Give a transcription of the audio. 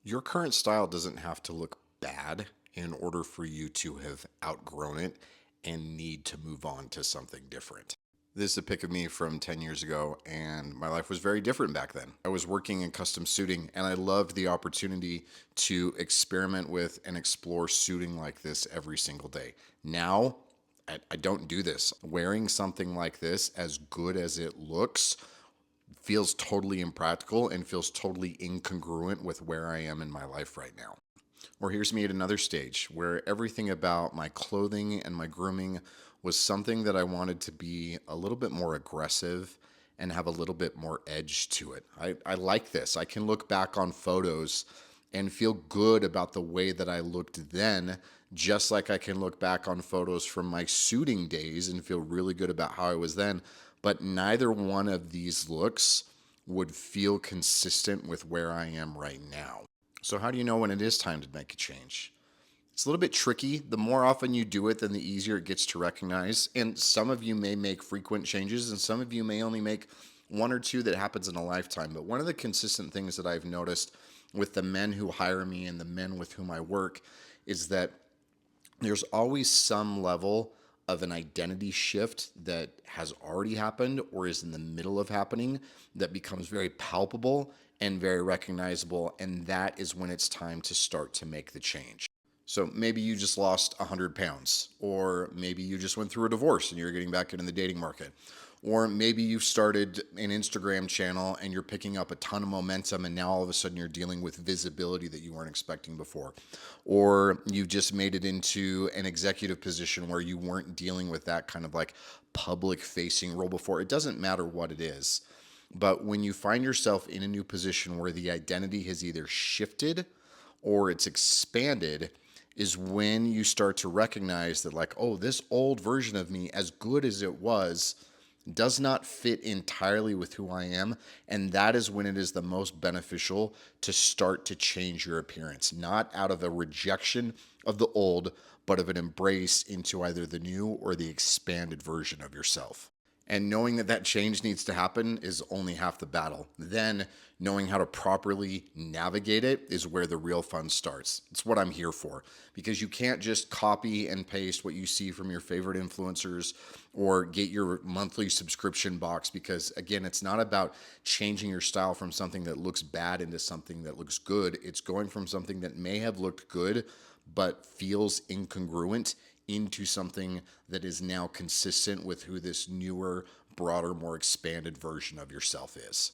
Your current style doesn't have to look bad in order for you to have outgrown it and need to move on to something different. This is a pic of me from 10 years ago, and my life was very different back then. I was working in custom suiting, and I loved the opportunity to experiment with and explore suiting like this every single day. Now, I don't do this. Wearing something like this, as good as it looks, feels totally impractical and feels totally incongruent with where I am in my life right now. Or here's me at another stage where everything about my clothing and my grooming was something that I wanted to be a little bit more aggressive and have a little bit more edge to it. I like this. I can look back on photos and feel good about the way that I looked then, just like I can look back on photos from my suiting days and feel really good about how I was then. But neither one of these looks would feel consistent with where I am right now. So, how do you know when it is time to make a change? It's a little bit tricky. The more often you do it, then the easier it gets to recognize. And some of you may make frequent changes, and some of you may only make one or two that happens in a lifetime. But one of the consistent things that I've noticed with the men who hire me and the men with whom I work is that there's always some level of an identity shift that has already happened or is in the middle of happening that becomes very palpable and very recognizable. And that is when it's time to start to make the change. So maybe you just lost 100 pounds, or maybe you just went through a divorce and you're getting back into the dating market. Or maybe you've started an Instagram channel and you're picking up a ton of momentum, and now all of a sudden you're dealing with visibility that you weren't expecting before. Or you've just made it into an executive position where you weren't dealing with that kind of like public facing role before. It doesn't matter what it is. But when you find yourself in a new position where the identity has either shifted or it's expanded, is when you start to recognize that, like, oh, this old version of me, as good as it was, does not fit entirely with who I am. And that is when it is the most beneficial to start to change your appearance, not out of a rejection of the old, but of an embrace into either the new or the expanded version of yourself. And knowing that that change needs to happen is only half the battle. Then knowing how to properly navigate it is where the real fun starts. It's what I'm here for, because you can't just copy and paste what you see from your favorite influencers or get your monthly subscription box, because again, it's not about changing your style from something that looks bad into something that looks good. It's going from something that may have looked good but feels incongruent into something that is now consistent with who this newer, broader, more expanded version of yourself is.